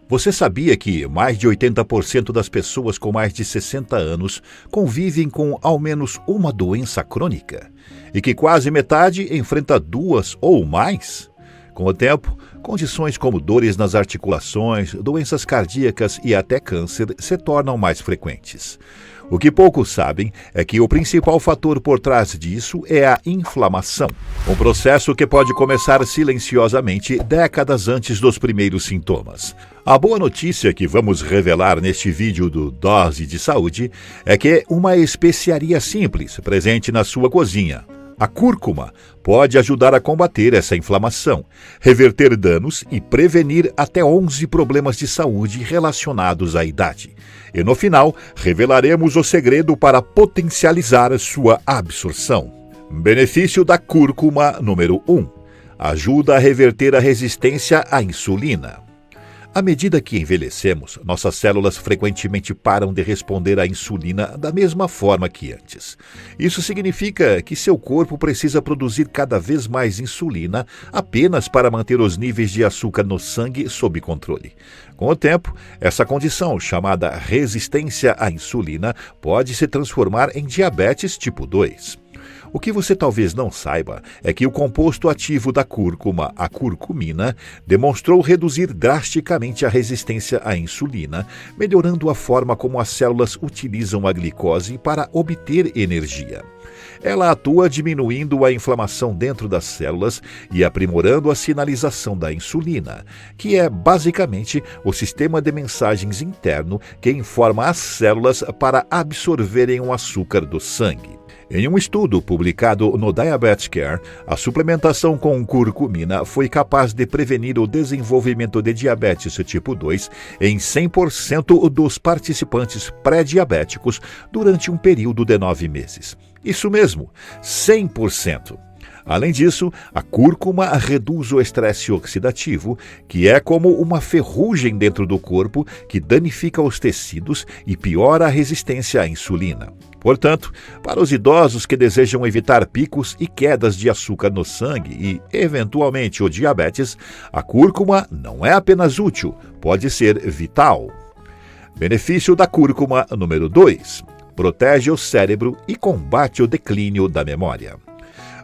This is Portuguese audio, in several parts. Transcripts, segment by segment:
Você sabia que mais de 80% das pessoas com mais de 60 anos convivem com ao menos uma doença crônica? E que quase metade enfrenta duas ou mais? Com o tempo, condições como dores nas articulações, doenças cardíacas e até câncer se tornam mais frequentes. O que poucos sabem é que o principal fator por trás disso é a inflamação, um processo que pode começar silenciosamente décadas antes dos primeiros sintomas. A boa notícia que vamos revelar neste vídeo do Dose de Saúde é que uma especiaria simples presente na sua cozinha, a cúrcuma, pode ajudar a combater essa inflamação, reverter danos e prevenir até 11 problemas de saúde relacionados à idade. E no final, revelaremos o segredo para potencializar sua absorção. Benefício da cúrcuma número 1. Ajuda a reverter a resistência à insulina. À medida que envelhecemos, nossas células frequentemente param de responder à insulina da mesma forma que antes. Isso significa que seu corpo precisa produzir cada vez mais insulina apenas para manter os níveis de açúcar no sangue sob controle. Com o tempo, essa condição, chamada resistência à insulina, pode se transformar em diabetes tipo 2. O que você talvez não saiba é que o composto ativo da cúrcuma, a curcumina, demonstrou reduzir drasticamente a resistência à insulina, melhorando a forma como as células utilizam a glicose para obter energia. Ela atua diminuindo a inflamação dentro das células e aprimorando a sinalização da insulina, que é basicamente o sistema de mensagens interno que informa as células para absorverem o açúcar do sangue. Em um estudo publicado no Diabetes Care, a suplementação com curcumina foi capaz de prevenir o desenvolvimento de diabetes tipo 2 em 100% dos participantes pré-diabéticos durante um período de 9 meses. Isso mesmo, 100%. Além disso, a cúrcuma reduz o estresse oxidativo, que é como uma ferrugem dentro do corpo que danifica os tecidos e piora a resistência à insulina. Portanto, para os idosos que desejam evitar picos e quedas de açúcar no sangue e, eventualmente, o diabetes, a cúrcuma não é apenas útil, pode ser vital. Benefício da cúrcuma número 2. Protege o cérebro e combate o declínio da memória.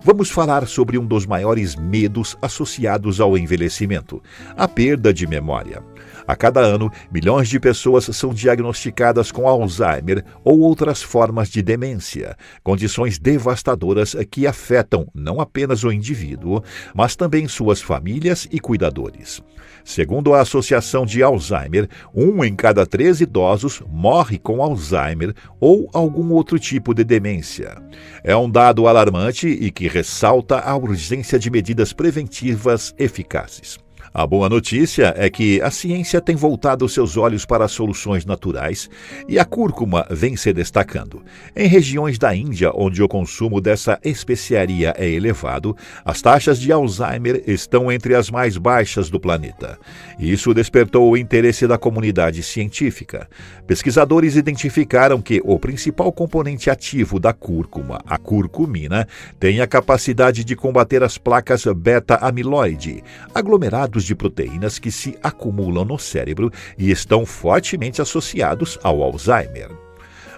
Vamos falar sobre um dos maiores medos associados ao envelhecimento, a perda de memória. A cada ano, milhões de pessoas são diagnosticadas com Alzheimer ou outras formas de demência, condições devastadoras que afetam não apenas o indivíduo, mas também suas famílias e cuidadores. Segundo a Associação de Alzheimer, 1 em cada 3 idosos morre com Alzheimer ou algum outro tipo de demência. É um dado alarmante e que ressalta a urgência de medidas preventivas eficazes. A boa notícia é que a ciência tem voltado seus olhos para soluções naturais e a cúrcuma vem se destacando. Em regiões da Índia, onde o consumo dessa especiaria é elevado, as taxas de Alzheimer estão entre as mais baixas do planeta. Isso despertou o interesse da comunidade científica. Pesquisadores identificaram que o principal componente ativo da cúrcuma, a curcumina, tem a capacidade de combater as placas beta-amiloide, aglomerados de proteínas que se acumulam no cérebro e estão fortemente associados ao Alzheimer.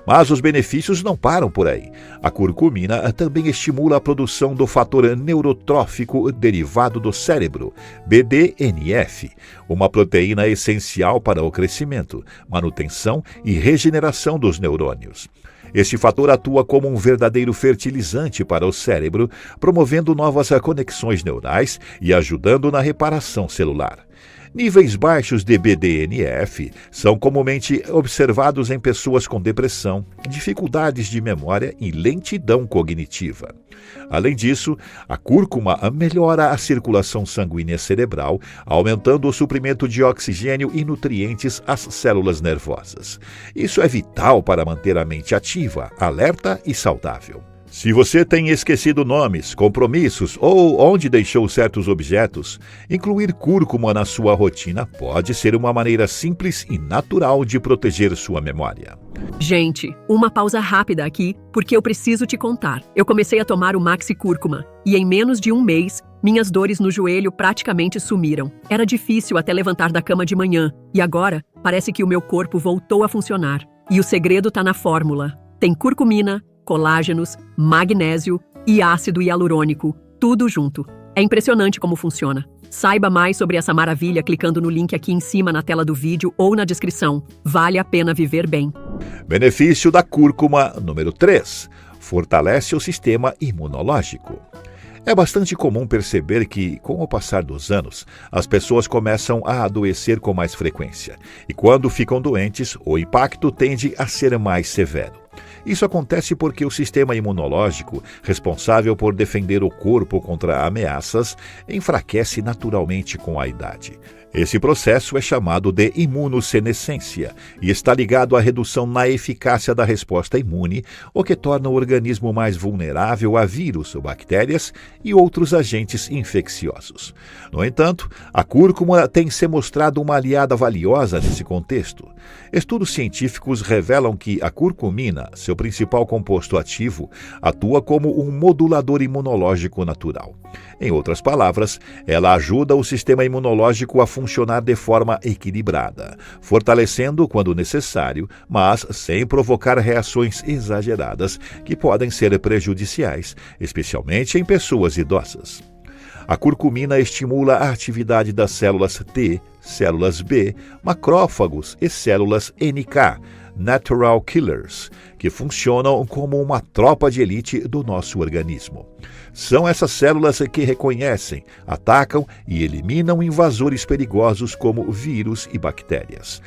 Mas os benefícios não param por aí. A curcumina também estimula a produção do fator neurotrófico derivado do cérebro, BDNF, uma proteína essencial para o crescimento, manutenção e regeneração dos neurônios. Este fator atua como um verdadeiro fertilizante para o cérebro, promovendo novas conexões neurais e ajudando na reparação celular. Níveis baixos de BDNF são comumente observados em pessoas com depressão, dificuldades de memória e lentidão cognitiva. Além disso, a cúrcuma melhora a circulação sanguínea cerebral, aumentando o suprimento de oxigênio e nutrientes às células nervosas. Isso é vital para manter a mente ativa, alerta e saudável. Se você tem esquecido nomes, compromissos ou onde deixou certos objetos, incluir cúrcuma na sua rotina pode ser uma maneira simples e natural de proteger sua memória. Gente, uma pausa rápida aqui, porque eu preciso te contar. Eu comecei a tomar o Maxi Cúrcuma e em menos de um mês, minhas dores no joelho praticamente sumiram. Era difícil até levantar da cama de manhã e agora parece que o meu corpo voltou a funcionar. E o segredo tá na fórmula. Tem curcumina, colágenos, magnésio e ácido hialurônico, tudo junto. É impressionante como funciona. Saiba mais sobre essa maravilha clicando no link aqui em cima na tela do vídeo ou na descrição. Vale a pena viver bem. Benefício da cúrcuma número 3. Fortalece o sistema imunológico. É bastante comum perceber que, com o passar dos anos, as pessoas começam a adoecer com mais frequência. E quando ficam doentes, o impacto tende a ser mais severo. Isso acontece porque o sistema imunológico, responsável por defender o corpo contra ameaças, enfraquece naturalmente com a idade. Esse processo é chamado de imunossenescência e está ligado à redução na eficácia da resposta imune, o que torna o organismo mais vulnerável a vírus, bactérias e outros agentes infecciosos. No entanto, a cúrcuma tem se mostrado uma aliada valiosa nesse contexto. Estudos científicos revelam que a curcumina, seu principal composto ativo, atua como um modulador imunológico natural. Em outras palavras, ela ajuda o sistema imunológico a funcionar de forma equilibrada, fortalecendo quando necessário, mas sem provocar reações exageradas que podem ser prejudiciais, especialmente em pessoas idosas. A curcumina estimula a atividade das células T, células B, macrófagos e células NK, Natural Killers, que funcionam como uma tropa de elite do nosso organismo. São essas células que reconhecem, atacam e eliminam invasores perigosos como vírus e bactérias.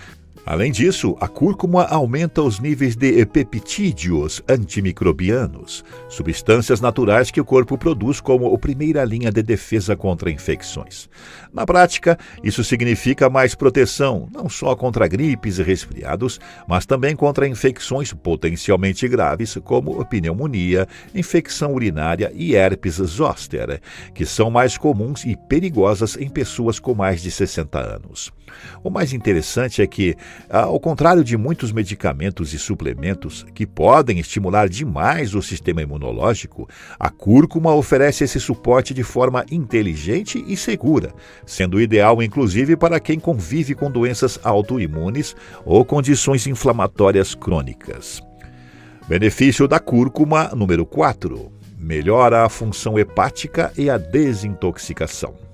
Além disso, a cúrcuma aumenta os níveis de peptídeos antimicrobianos, substâncias naturais que o corpo produz como a primeira linha de defesa contra infecções. Na prática, isso significa mais proteção, não só contra gripes e resfriados, mas também contra infecções potencialmente graves como pneumonia, infecção urinária e herpes zoster, que são mais comuns e perigosas em pessoas com mais de 60 anos. O mais interessante é que, ao contrário de muitos medicamentos e suplementos que podem estimular demais o sistema imunológico, a cúrcuma oferece esse suporte de forma inteligente e segura, sendo ideal inclusive para quem convive com doenças autoimunes ou condições inflamatórias crônicas. Benefício da cúrcuma número 4. Melhora a função hepática e a desintoxicação.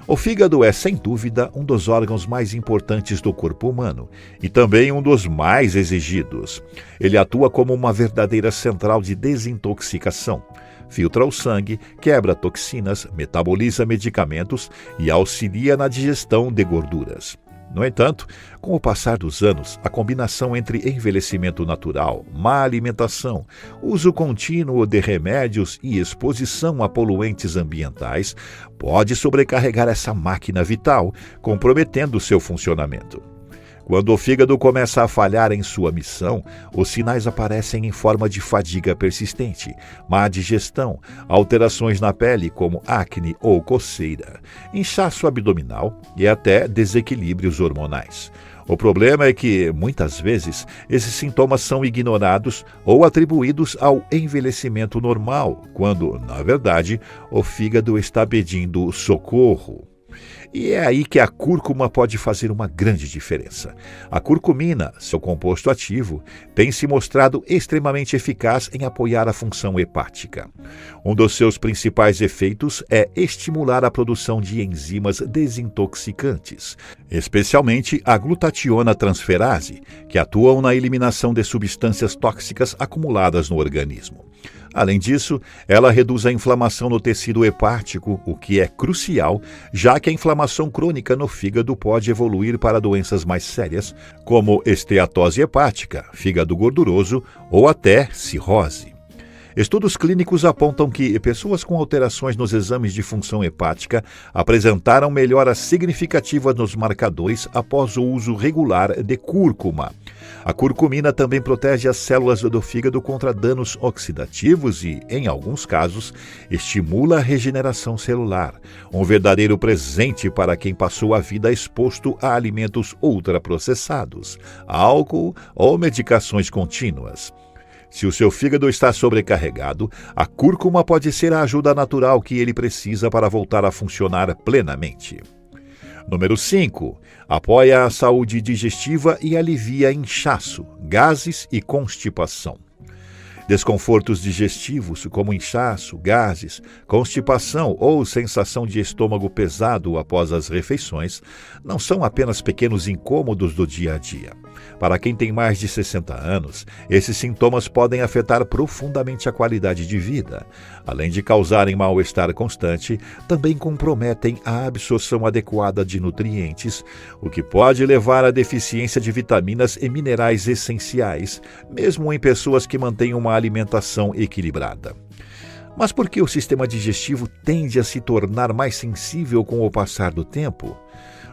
O fígado é, sem dúvida, um dos órgãos mais importantes do corpo humano e também um dos mais exigidos. Ele atua como uma verdadeira central de desintoxicação. Filtra o sangue, quebra toxinas, metaboliza medicamentos e auxilia na digestão de gorduras. No entanto, com o passar dos anos, a combinação entre envelhecimento natural, má alimentação, uso contínuo de remédios e exposição a poluentes ambientais pode sobrecarregar essa máquina vital, comprometendo seu funcionamento. Quando o fígado começa a falhar em sua missão, os sinais aparecem em forma de fadiga persistente, má digestão, alterações na pele como acne ou coceira, inchaço abdominal e até desequilíbrios hormonais. O problema é que, muitas vezes, esses sintomas são ignorados ou atribuídos ao envelhecimento normal, quando, na verdade, o fígado está pedindo socorro. E é aí que a cúrcuma pode fazer uma grande diferença. A curcumina, seu composto ativo, tem se mostrado extremamente eficaz em apoiar a função hepática. Um dos seus principais efeitos é estimular a produção de enzimas desintoxicantes, especialmente a glutationa transferase, que atuam na eliminação de substâncias tóxicas acumuladas no organismo. Além disso, ela reduz a inflamação no tecido hepático, o que é crucial, já que a inflamação crônica no fígado pode evoluir para doenças mais sérias, como esteatose hepática, fígado gorduroso ou até cirrose. Estudos clínicos apontam que pessoas com alterações nos exames de função hepática apresentaram melhoras significativas nos marcadores após o uso regular de cúrcuma. A curcumina também protege as células do fígado contra danos oxidativos e, em alguns casos, estimula a regeneração celular, um verdadeiro presente para quem passou a vida exposto a alimentos ultraprocessados, álcool ou medicações contínuas. Se o seu fígado está sobrecarregado, a cúrcuma pode ser a ajuda natural que ele precisa para voltar a funcionar plenamente. Número 5. Apoia a saúde digestiva e alivia inchaço, gases e constipação. Desconfortos digestivos, como inchaço, gases, constipação ou sensação de estômago pesado após as refeições, não são apenas pequenos incômodos do dia a dia. Para quem tem mais de 60 anos, esses sintomas podem afetar profundamente a qualidade de vida. Além de causarem mal-estar constante, também comprometem a absorção adequada de nutrientes, o que pode levar à deficiência de vitaminas e minerais essenciais, mesmo em pessoas que mantêm uma alimentação equilibrada. Mas por que o sistema digestivo tende a se tornar mais sensível com o passar do tempo?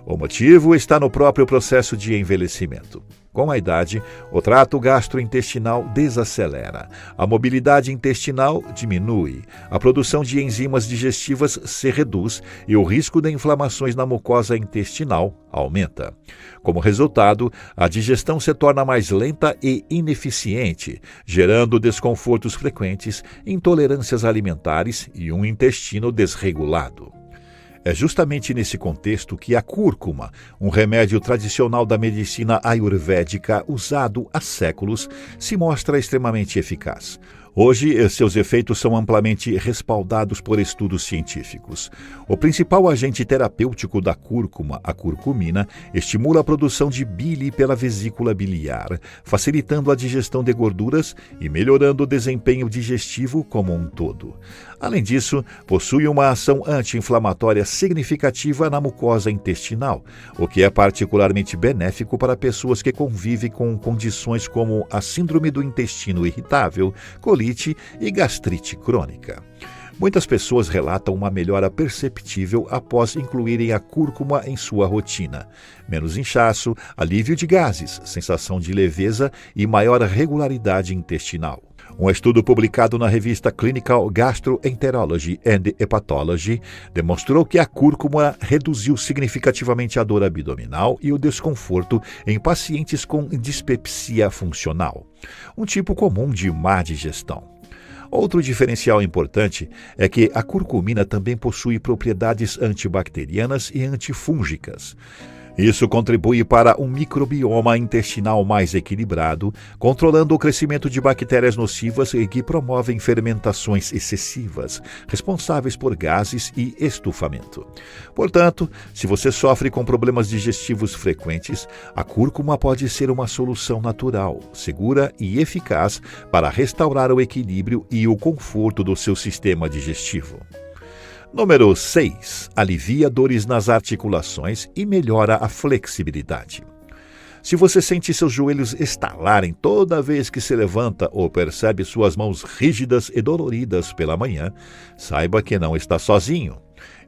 O motivo está no próprio processo de envelhecimento. Com a idade, o trato gastrointestinal desacelera, a mobilidade intestinal diminui, a produção de enzimas digestivas se reduz e o risco de inflamações na mucosa intestinal aumenta. Como resultado, a digestão se torna mais lenta e ineficiente, gerando desconfortos frequentes, intolerâncias alimentares e um intestino desregulado. É justamente nesse contexto que a cúrcuma, um remédio tradicional da medicina ayurvédica usado há séculos, se mostra extremamente eficaz. Hoje, seus efeitos são amplamente respaldados por estudos científicos. O principal agente terapêutico da cúrcuma, a curcumina, estimula a produção de bile pela vesícula biliar, facilitando a digestão de gorduras e melhorando o desempenho digestivo como um todo. Além disso, possui uma ação anti-inflamatória significativa na mucosa intestinal, o que é particularmente benéfico para pessoas que convivem com condições como a síndrome do intestino irritável, colite e gastrite crônica. Muitas pessoas relatam uma melhora perceptível após incluírem a cúrcuma em sua rotina. Menos inchaço, alívio de gases, sensação de leveza e maior regularidade intestinal. Um estudo publicado na revista Clinical Gastroenterology and Hepatology demonstrou que a cúrcuma reduziu significativamente a dor abdominal e o desconforto em pacientes com dispepsia funcional, um tipo comum de má digestão. Outro diferencial importante é que a curcumina também possui propriedades antibacterianas e antifúngicas. Isso contribui para um microbioma intestinal mais equilibrado, controlando o crescimento de bactérias nocivas e que promovem fermentações excessivas, responsáveis por gases e estufamento. Portanto, se você sofre com problemas digestivos frequentes, a cúrcuma pode ser uma solução natural, segura e eficaz para restaurar o equilíbrio e o conforto do seu sistema digestivo. Número 6. Alivia dores nas articulações e melhora a flexibilidade. Se você sente seus joelhos estalarem toda vez que se levanta ou percebe suas mãos rígidas e doloridas pela manhã, saiba que não está sozinho.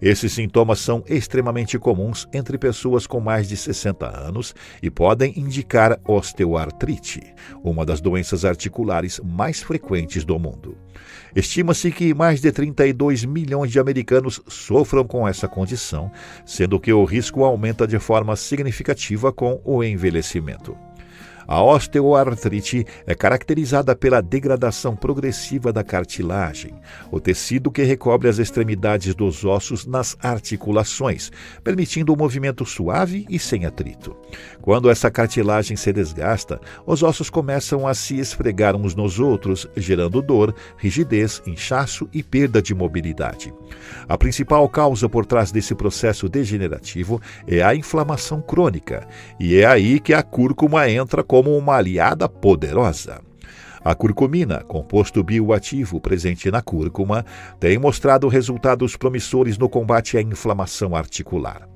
Esses sintomas são extremamente comuns entre pessoas com mais de 60 anos e podem indicar osteoartrite, uma das doenças articulares mais frequentes do mundo. Estima-se que mais de 32 milhões de americanos sofram com essa condição, sendo que o risco aumenta de forma significativa com o envelhecimento. A osteoartrite é caracterizada pela degradação progressiva da cartilagem, o tecido que recobre as extremidades dos ossos nas articulações, permitindo um movimento suave e sem atrito. Quando essa cartilagem se desgasta, os ossos começam a se esfregar uns nos outros, gerando dor, rigidez, inchaço e perda de mobilidade. A principal causa por trás desse processo degenerativo é a inflamação crônica, e é aí que a cúrcuma entra como uma aliada poderosa. A curcumina, composto bioativo presente na cúrcuma, tem mostrado resultados promissores no combate à inflamação articular.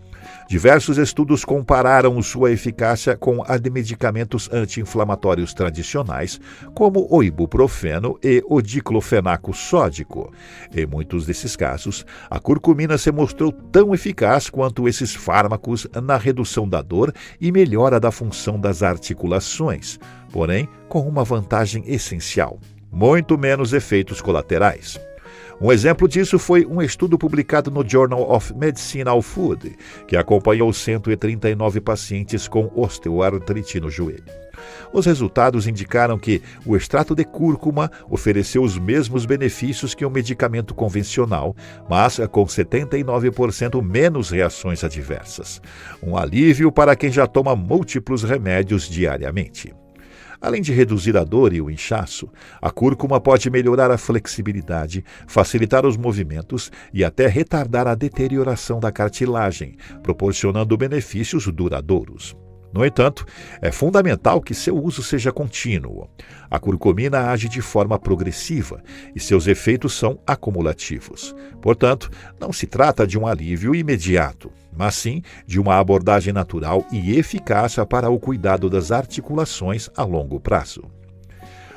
Diversos estudos compararam sua eficácia com a de medicamentos anti-inflamatórios tradicionais, como o ibuprofeno e o diclofenaco sódico. Em muitos desses casos, a curcumina se mostrou tão eficaz quanto esses fármacos na redução da dor e melhora da função das articulações, porém com uma vantagem essencial: muito menos efeitos colaterais. Um exemplo disso foi um estudo publicado no Journal of Medicinal Food, que acompanhou 139 pacientes com osteoartrite no joelho. Os resultados indicaram que o extrato de cúrcuma ofereceu os mesmos benefícios que o medicamento convencional, mas com 79% menos reações adversas. Um alívio para quem já toma múltiplos remédios diariamente. Além de reduzir a dor e o inchaço, a cúrcuma pode melhorar a flexibilidade, facilitar os movimentos e até retardar a deterioração da cartilagem, proporcionando benefícios duradouros. No entanto, é fundamental que seu uso seja contínuo. A curcumina age de forma progressiva e seus efeitos são acumulativos. Portanto, não se trata de um alívio imediato, mas sim de uma abordagem natural e eficaz para o cuidado das articulações a longo prazo.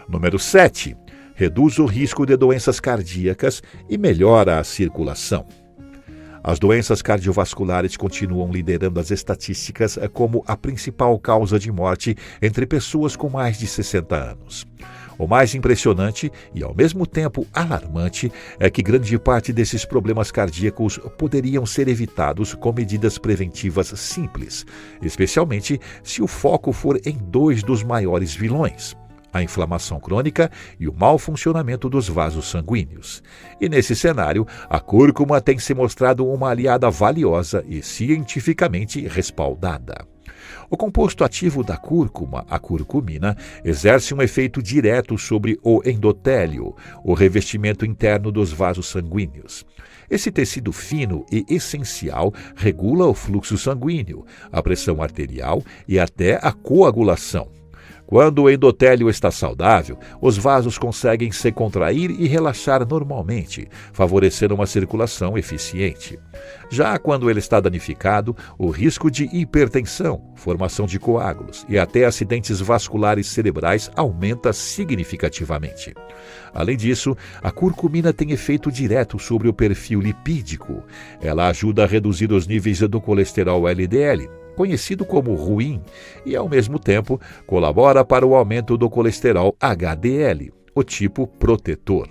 Número 7. Reduz o risco de doenças cardíacas e melhora a circulação. As doenças cardiovasculares continuam liderando as estatísticas como a principal causa de morte entre pessoas com mais de 60 anos. O mais impressionante e, ao mesmo tempo, alarmante é que grande parte desses problemas cardíacos poderiam ser evitados com medidas preventivas simples, especialmente se o foco for em dois dos maiores vilões: a inflamação crônica e o mau funcionamento dos vasos sanguíneos. E nesse cenário, a cúrcuma tem se mostrado uma aliada valiosa e cientificamente respaldada. O composto ativo da cúrcuma, a curcumina, exerce um efeito direto sobre o endotélio, o revestimento interno dos vasos sanguíneos. Esse tecido fino e essencial regula o fluxo sanguíneo, a pressão arterial e até a coagulação. Quando o endotélio está saudável, os vasos conseguem se contrair e relaxar normalmente, favorecendo uma circulação eficiente. Já quando ele está danificado, o risco de hipertensão, formação de coágulos e até acidentes vasculares cerebrais aumenta significativamente. Além disso, a curcumina tem efeito direto sobre o perfil lipídico. Ela ajuda a reduzir os níveis do colesterol LDL, conhecido como ruim, e, ao mesmo tempo, colabora para o aumento do colesterol HDL, o tipo protetor.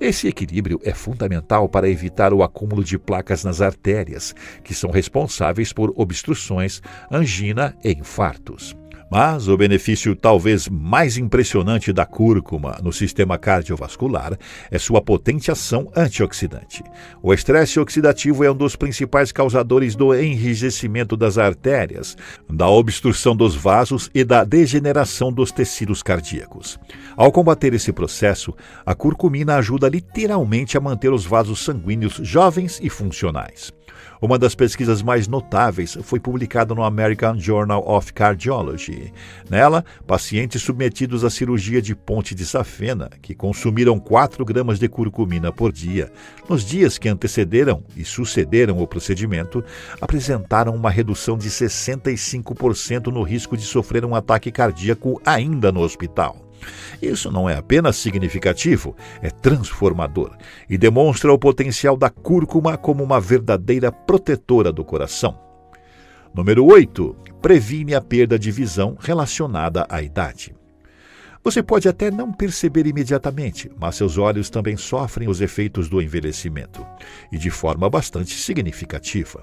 Esse equilíbrio é fundamental para evitar o acúmulo de placas nas artérias, que são responsáveis por obstruções, angina e infartos. Mas o benefício talvez mais impressionante da cúrcuma no sistema cardiovascular é sua potente ação antioxidante. O estresse oxidativo é um dos principais causadores do enrijecimento das artérias, da obstrução dos vasos e da degeneração dos tecidos cardíacos. Ao combater esse processo, a curcumina ajuda literalmente a manter os vasos sanguíneos jovens e funcionais. Uma das pesquisas mais notáveis foi publicada no American Journal of Cardiology. Nela, pacientes submetidos à cirurgia de ponte de safena, que consumiram 4 gramas de curcumina por dia, nos dias que antecederam e sucederam o procedimento, apresentaram uma redução de 65% no risco de sofrer um ataque cardíaco ainda no hospital. Isso não é apenas significativo, é transformador e demonstra o potencial da cúrcuma como uma verdadeira protetora do coração. Número 8. Previne a perda de visão relacionada à idade. Você pode até não perceber imediatamente, mas seus olhos também sofrem os efeitos do envelhecimento, e de forma bastante significativa.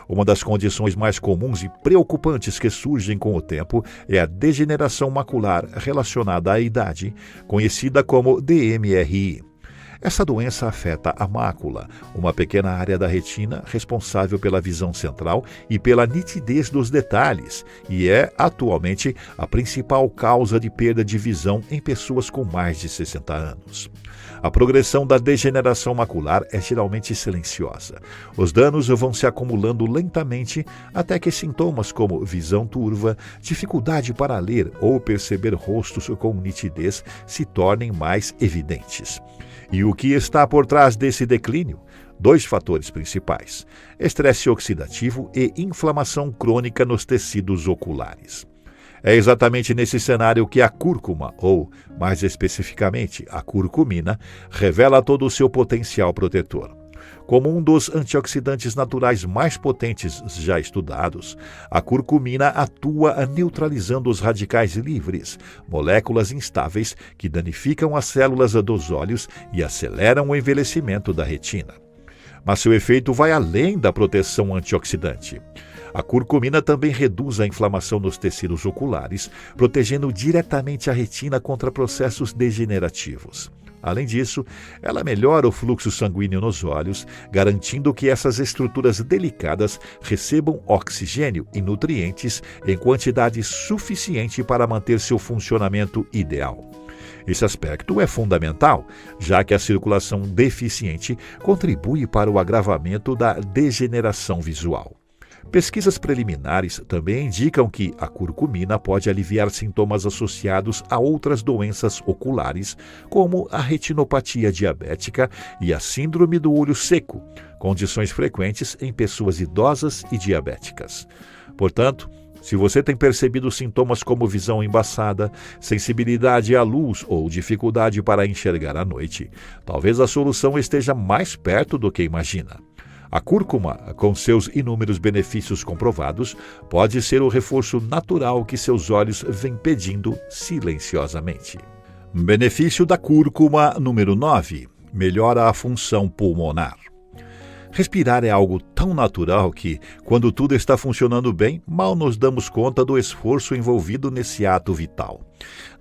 Uma das condições mais comuns e preocupantes que surgem com o tempo é a degeneração macular relacionada à idade, conhecida como DMRI. Essa doença afeta a mácula, uma pequena área da retina responsável pela visão central e pela nitidez dos detalhes, e é, atualmente, a principal causa de perda de visão em pessoas com mais de 60 anos. A progressão da degeneração macular é geralmente silenciosa. Os danos vão se acumulando lentamente até que sintomas como visão turva, dificuldade para ler ou perceber rostos com nitidez se tornem mais evidentes. E o o que está por trás desse declínio? Dois fatores principais: estresse oxidativo e inflamação crônica nos tecidos oculares. É exatamente nesse cenário que a cúrcuma, ou, mais especificamente, a curcumina, revela todo o seu potencial protetor. Como um dos antioxidantes naturais mais potentes já estudados, a curcumina atua neutralizando os radicais livres, moléculas instáveis que danificam as células dos olhos e aceleram o envelhecimento da retina. Mas seu efeito vai além da proteção antioxidante. A curcumina também reduz a inflamação nos tecidos oculares, protegendo diretamente a retina contra processos degenerativos. Além disso, ela melhora o fluxo sanguíneo nos olhos, garantindo que essas estruturas delicadas recebam oxigênio e nutrientes em quantidade suficiente para manter seu funcionamento ideal. Esse aspecto é fundamental, já que a circulação deficiente contribui para o agravamento da degeneração visual. Pesquisas preliminares também indicam que a curcumina pode aliviar sintomas associados a outras doenças oculares, como a retinopatia diabética e a síndrome do olho seco, condições frequentes em pessoas idosas e diabéticas. Portanto, se você tem percebido sintomas como visão embaçada, sensibilidade à luz ou dificuldade para enxergar à noite, talvez a solução esteja mais perto do que imagina. A cúrcuma, com seus inúmeros benefícios comprovados, pode ser o reforço natural que seus olhos vêm pedindo silenciosamente. Benefício da cúrcuma número 9. Melhora a função pulmonar. Respirar é algo tão natural que, quando tudo está funcionando bem, mal nos damos conta do esforço envolvido nesse ato vital.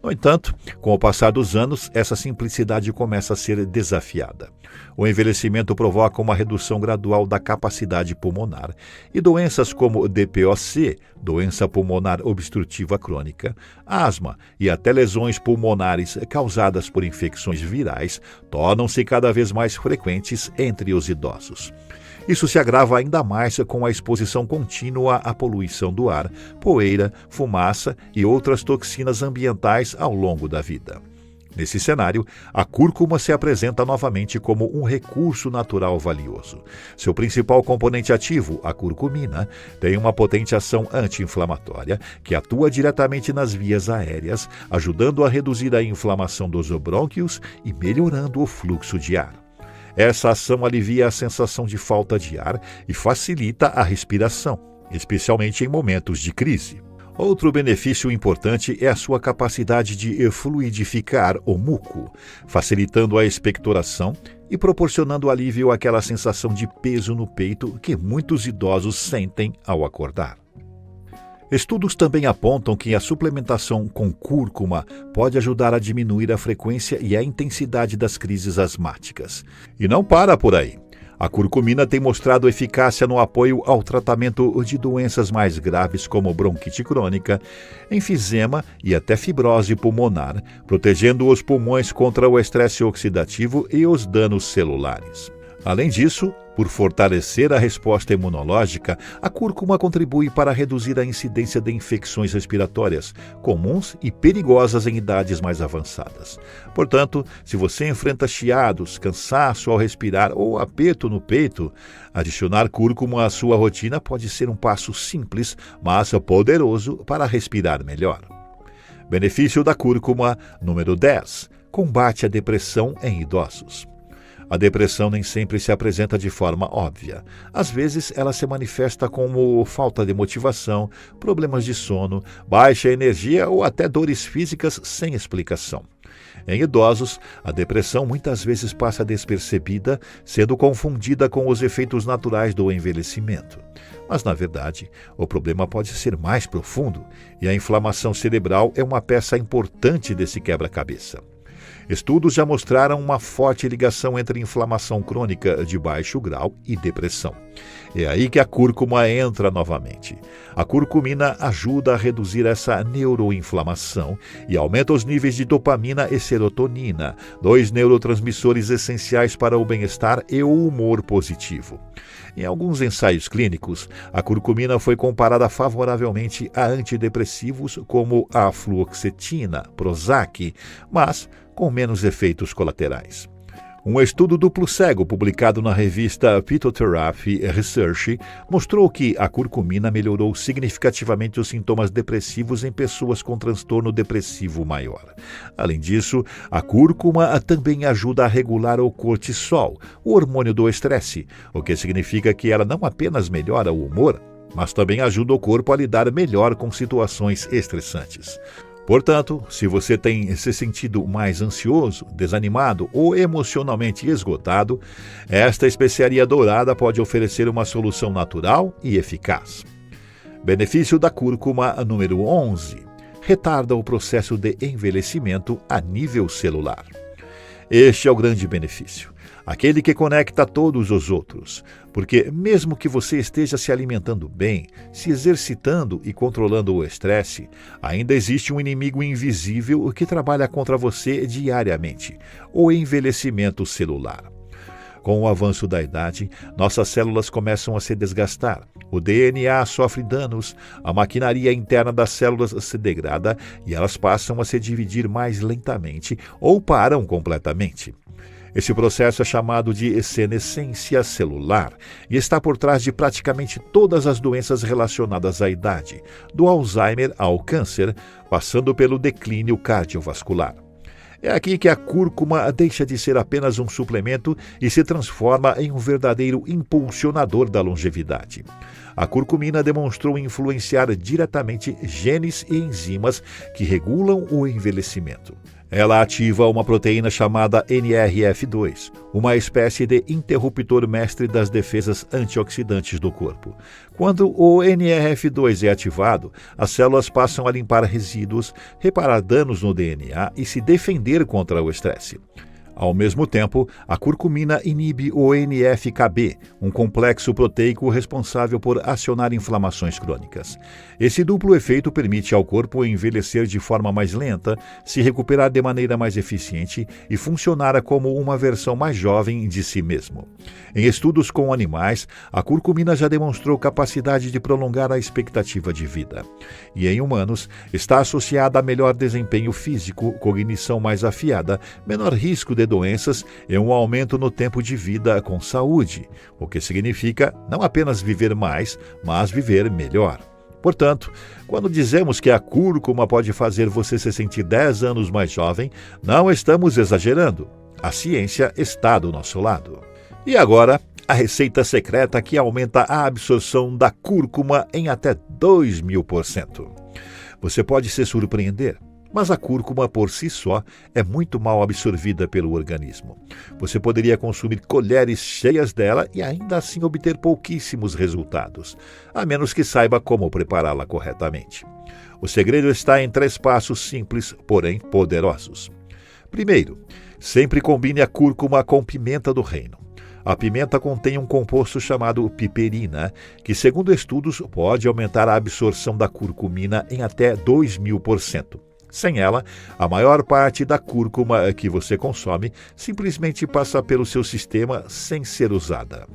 No entanto, com o passar dos anos, essa simplicidade começa a ser desafiada. O envelhecimento provoca uma redução gradual da capacidade pulmonar e doenças como DPOC, doença pulmonar obstrutiva crônica, asma e até lesões pulmonares causadas por infecções virais tornam-se cada vez mais frequentes entre os idosos. Isso se agrava ainda mais com a exposição contínua à poluição do ar, poeira, fumaça e outras toxinas ambientais ao longo da vida. Nesse cenário, a cúrcuma se apresenta novamente como um recurso natural valioso. Seu principal componente ativo, a curcumina, tem uma potente ação anti-inflamatória que atua diretamente nas vias aéreas, ajudando a reduzir a inflamação dos brônquios e melhorando o fluxo de ar. Essa ação alivia a sensação de falta de ar e facilita a respiração, especialmente em momentos de crise. Outro benefício importante é a sua capacidade de fluidificar o muco, facilitando a expectoração e proporcionando alívio àquela sensação de peso no peito que muitos idosos sentem ao acordar. Estudos também apontam que a suplementação com cúrcuma pode ajudar a diminuir a frequência e a intensidade das crises asmáticas. E não para por aí. A curcumina tem mostrado eficácia no apoio ao tratamento de doenças mais graves como bronquite crônica, enfisema e até fibrose pulmonar, protegendo os pulmões contra o estresse oxidativo e os danos celulares. Além disso, por fortalecer a resposta imunológica, a cúrcuma contribui para reduzir a incidência de infecções respiratórias, comuns e perigosas em idades mais avançadas. Portanto, se você enfrenta chiados, cansaço ao respirar ou aperto no peito, adicionar cúrcuma à sua rotina pode ser um passo simples, mas poderoso para respirar melhor. Benefício da cúrcuma número 10. Combate a depressão em idosos. A depressão nem sempre se apresenta de forma óbvia. Às vezes, ela se manifesta como falta de motivação, problemas de sono, baixa energia ou até dores físicas sem explicação. Em idosos, a depressão muitas vezes passa despercebida, sendo confundida com os efeitos naturais do envelhecimento. Mas, na verdade, o problema pode ser mais profundo e a inflamação cerebral é uma peça importante desse quebra-cabeça. Estudos já mostraram uma forte ligação entre inflamação crônica de baixo grau e depressão. É aí que a cúrcuma entra novamente. A curcumina ajuda a reduzir essa neuroinflamação e aumenta os níveis de dopamina e serotonina, dois neurotransmissores essenciais para o bem-estar e o humor positivo. Em alguns ensaios clínicos, a curcumina foi comparada favoravelmente a antidepressivos como a fluoxetina, Prozac, mas com menos efeitos colaterais. Um estudo duplo cego publicado na revista Phytotherapy Research mostrou que a curcumina melhorou significativamente os sintomas depressivos em pessoas com transtorno depressivo maior. Além disso, a cúrcuma também ajuda a regular o cortisol, o hormônio do estresse, o que significa que ela não apenas melhora o humor, mas também ajuda o corpo a lidar melhor com situações estressantes. Portanto, se você tem se sentido mais ansioso, desanimado ou emocionalmente esgotado, esta especiaria dourada pode oferecer uma solução natural e eficaz. Benefício da cúrcuma número 11. Retarda o processo de envelhecimento a nível celular. Este é o grande benefício, aquele que conecta todos os outros, porque mesmo que você esteja se alimentando bem, se exercitando e controlando o estresse, ainda existe um inimigo invisível que trabalha contra você diariamente, o envelhecimento celular. Com o avanço da idade, nossas células começam a se desgastar, o DNA sofre danos, a maquinaria interna das células se degrada e elas passam a se dividir mais lentamente ou param completamente. Esse processo é chamado de senescência celular e está por trás de praticamente todas as doenças relacionadas à idade, do Alzheimer ao câncer, passando pelo declínio cardiovascular. É aqui que a cúrcuma deixa de ser apenas um suplemento e se transforma em um verdadeiro impulsionador da longevidade. A curcumina demonstrou influenciar diretamente genes e enzimas que regulam o envelhecimento. Ela ativa uma proteína chamada NRF2, uma espécie de interruptor mestre das defesas antioxidantes do corpo. Quando o NRF2 é ativado, as células passam a limpar resíduos, reparar danos no DNA e se defender contra o estresse. Ao mesmo tempo, a curcumina inibe o NF-κB, um complexo proteico responsável por acionar inflamações crônicas. Esse duplo efeito permite ao corpo envelhecer de forma mais lenta, se recuperar de maneira mais eficiente e funcionar como uma versão mais jovem de si mesmo. Em estudos com animais, a curcumina já demonstrou capacidade de prolongar a expectativa de vida. E em humanos, está associada a melhor desempenho físico, cognição mais afiada, menor risco de doenças e um aumento no tempo de vida com saúde, o que significa não apenas viver mais, mas viver melhor. Portanto, quando dizemos que a cúrcuma pode fazer você se sentir 10 anos mais jovem, não estamos exagerando. A ciência está do nosso lado. E agora, a receita secreta que aumenta a absorção da cúrcuma em até 2000%. Você pode se surpreender, mas a cúrcuma por si só é muito mal absorvida pelo organismo. Você poderia consumir colheres cheias dela e ainda assim obter pouquíssimos resultados, a menos que saiba como prepará-la corretamente. O segredo está em 3 passos simples, porém poderosos. Primeiro, sempre combine a cúrcuma com pimenta do reino. A pimenta contém um composto chamado piperina, que, segundo estudos, pode aumentar a absorção da curcumina em até 2000%. Sem ela, a maior parte da cúrcuma que você consome simplesmente passa pelo seu sistema sem ser usada.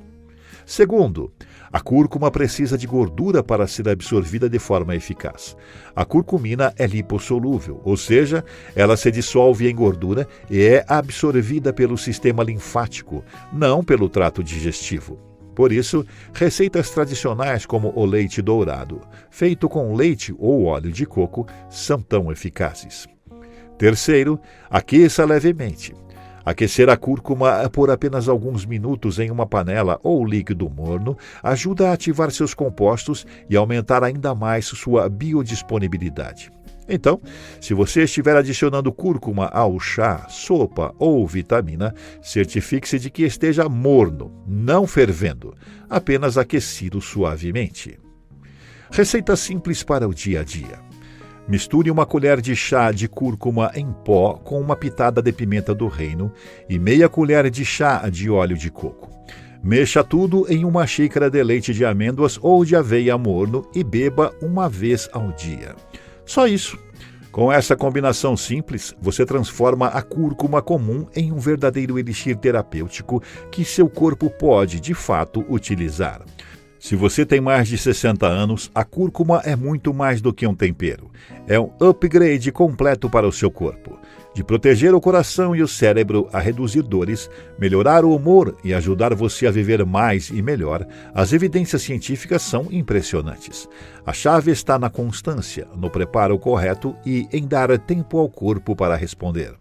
Segundo, a cúrcuma precisa de gordura para ser absorvida de forma eficaz. A curcumina é lipossolúvel, ou seja, ela se dissolve em gordura e é absorvida pelo sistema linfático, não pelo trato digestivo. Por isso, receitas tradicionais como o leite dourado, feito com leite ou óleo de coco, são tão eficazes. Terceiro, aqueça levemente. Aquecer a cúrcuma por apenas alguns minutos em uma panela ou líquido morno ajuda a ativar seus compostos e aumentar ainda mais sua biodisponibilidade. Então, se você estiver adicionando cúrcuma ao chá, sopa ou vitamina, certifique-se de que esteja morno, não fervendo, apenas aquecido suavemente. Receita simples para o dia a dia. Misture uma colher de chá de cúrcuma em pó com uma pitada de pimenta do reino e meia colher de chá de óleo de coco. Mexa tudo em uma xícara de leite de amêndoas ou de aveia morno e beba uma vez ao dia. Só isso. Com essa combinação simples, você transforma a cúrcuma comum em um verdadeiro elixir terapêutico que seu corpo pode, de fato, utilizar. Se você tem mais de 60 anos, a cúrcuma é muito mais do que um tempero. É um upgrade completo para o seu corpo. De proteger o coração e o cérebro a reduzir dores, melhorar o humor e ajudar você a viver mais e melhor, as evidências científicas são impressionantes. A chave está na constância, no preparo correto e em dar tempo ao corpo para responder.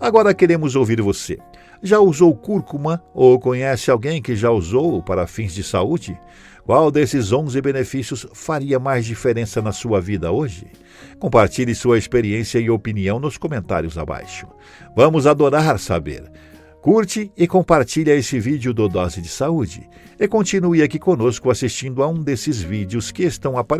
Agora queremos ouvir você. Já usou cúrcuma ou conhece alguém que já usou para fins de saúde? Qual desses 11 benefícios faria mais diferença na sua vida hoje? Compartilhe sua experiência e opinião nos comentários abaixo. Vamos adorar saber. Curte e compartilha esse vídeo do Dose de Saúde. E continue aqui conosco assistindo a um desses vídeos que estão aparecendo